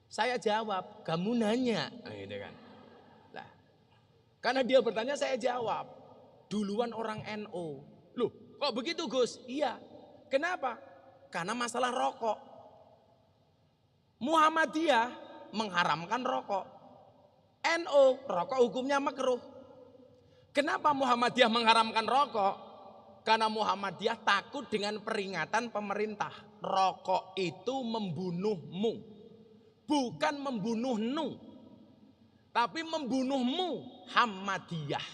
Saya jawab, kamu nanya. Nah, gitu kan. Nah, karena dia bertanya saya jawab, duluan orang NU. Loh, kok begitu Gus? Iya. Kenapa? Karena masalah rokok. Muhammadiyah mengharamkan rokok. NU, rokok hukumnya makruh. Kenapa Muhammadiyah mengharamkan rokok? Karena Muhammadiyah takut dengan peringatan pemerintah. Rokok itu membunuhmu. Bukan membunuhmu. Tapi membunuhmu, Hammadiyah.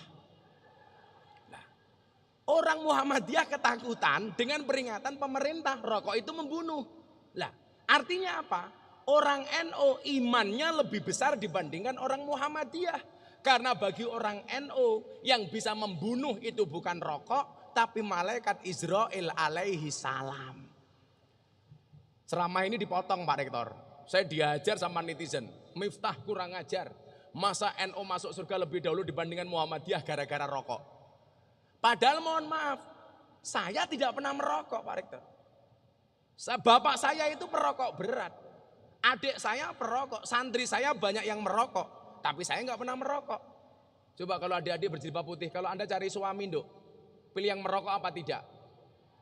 Nah, orang Muhammadiyah ketakutan dengan peringatan pemerintah. Rokok itu membunuh. Lah, artinya apa? Orang NU imannya lebih besar dibandingkan orang Muhammadiyah. Karena bagi orang NU yang bisa membunuh itu bukan rokok, tapi malaikat Israel alaihi salam. Ceramah ini dipotong Pak Rektor. Saya diajar sama netizen, Miftah kurang ajar. Masa NU masuk surga lebih dahulu dibandingkan Muhammadiyah gara-gara rokok. Padahal mohon maaf, saya tidak pernah merokok Pak Rektor. Bapak saya itu perokok berat. Adik saya perokok, santri saya banyak yang merokok, tapi saya nggak pernah merokok. Coba kalau adik-adik berjilbab putih, kalau Anda cari suami, Nduk, pilih yang merokok apa tidak?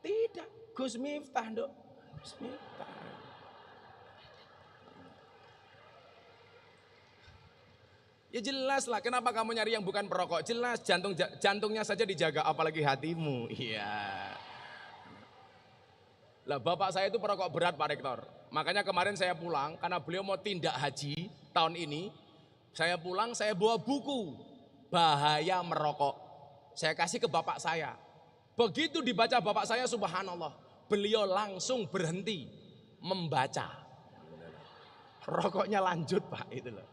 Tidak, Gus Miftah, Nduk. Gus Miftah. Ya jelas lah, kenapa kamu nyari yang bukan perokok? Jelas, jantungnya saja dijaga, apalagi hatimu. Iya. Lah bapak saya itu perokok berat Pak Rektor. Makanya kemarin saya pulang karena beliau mau tindak haji tahun ini. Saya pulang saya bawa buku bahaya merokok. Saya kasih ke bapak saya. Begitu dibaca bapak saya subhanallah. Beliau langsung berhenti membaca. Rokoknya lanjut Pak itu loh.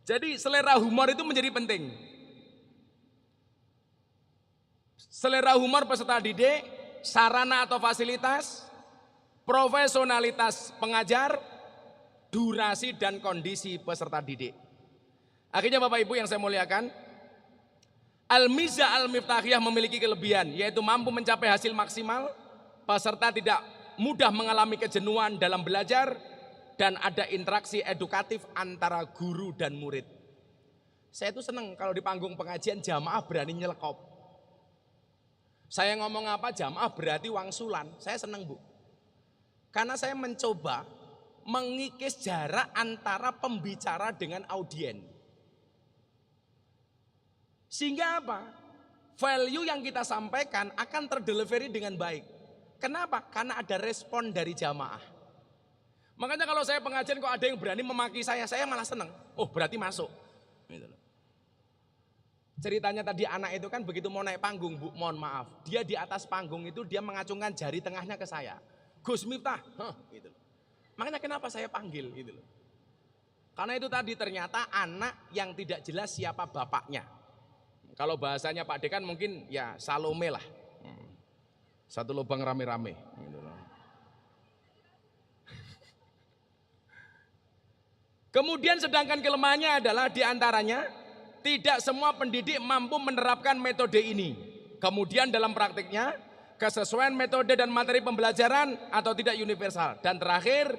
Jadi selera humor itu menjadi penting. Selera humor peserta didik, sarana atau fasilitas, profesionalitas pengajar, durasi dan kondisi peserta didik. Akhirnya Bapak Ibu yang saya muliakan, Al-Mizah Al-Miftahiyah memiliki kelebihan, yaitu mampu mencapai hasil maksimal, peserta tidak mudah mengalami kejenuhan dalam belajar, dan ada interaksi edukatif antara guru dan murid. Saya itu senang kalau di panggung pengajian jamaah berani nyelekop. Saya ngomong apa jamaah berarti wangsulan, saya senang Bu. Karena saya mencoba mengikis jarak antara pembicara dengan audien. Sehingga apa? Value yang kita sampaikan akan terdelivery dengan baik. Kenapa? Karena ada respon dari jamaah. Makanya kalau saya pengajian kok ada yang berani memaki saya malah senang. Oh berarti masuk. Gitu loh. Ceritanya tadi anak itu kan begitu mau naik panggung Bu, mohon maaf. Dia di atas panggung itu dia mengacungkan jari tengahnya ke saya. Gus Miftah, gitu loh. Makanya kenapa saya panggil gitu loh. Karena itu tadi ternyata anak yang tidak jelas siapa bapaknya. Kalau bahasanya Pak Dekan mungkin ya Salome lah. Satu lubang rame-rame. Gitu loh. Kemudian sedangkan kelemahannya adalah diantaranya tidak semua pendidik mampu menerapkan metode ini. Kemudian dalam praktiknya kesesuaian metode dan materi pembelajaran atau tidak universal. Dan terakhir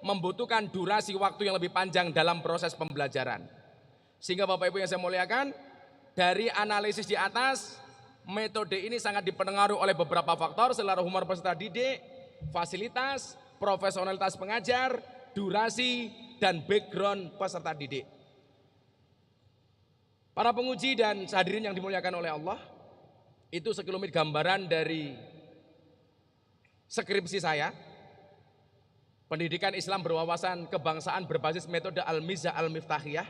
membutuhkan durasi waktu yang lebih panjang dalam proses pembelajaran. Sehingga Bapak Ibu yang saya muliakan, dari analisis di atas, metode ini sangat dipengaruhi oleh beberapa faktor, selera humor peserta didik, fasilitas, profesionalitas pengajar, durasi, dan background peserta didik. Para penguji dan hadirin yang dimuliakan oleh Allah, itu sekelumit gambaran dari skripsi saya, Pendidikan Islam Berwawasan Kebangsaan berbasis metode Al-Mizah Al-Miftahiyah,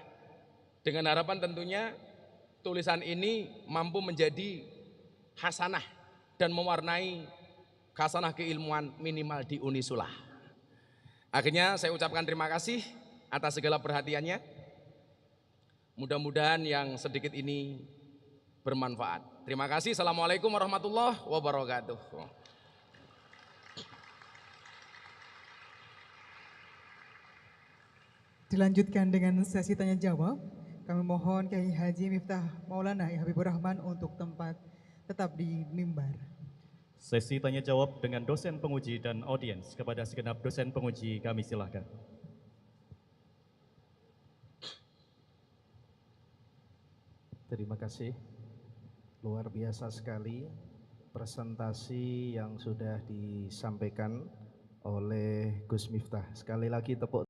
dengan harapan tentunya tulisan ini mampu menjadi hasanah dan mewarnai hasanah keilmuan minimal di Unisulah. Akhirnya saya ucapkan terima kasih atas segala perhatiannya. Mudah-mudahan yang sedikit ini bermanfaat. Terima kasih. Assalamualaikum warahmatullahi wabarakatuh. Dilanjutkan dengan sesi tanya jawab. Kami mohon Kiai Haji Miftah Maulana Habibur Rahman untuk tempat tetap di mimbar. Sesi tanya jawab dengan dosen penguji dan audiens. Kepada segenap dosen penguji kami silakan. Terima kasih, luar biasa sekali presentasi yang sudah disampaikan oleh Gus Miftah. Sekali lagi tepuk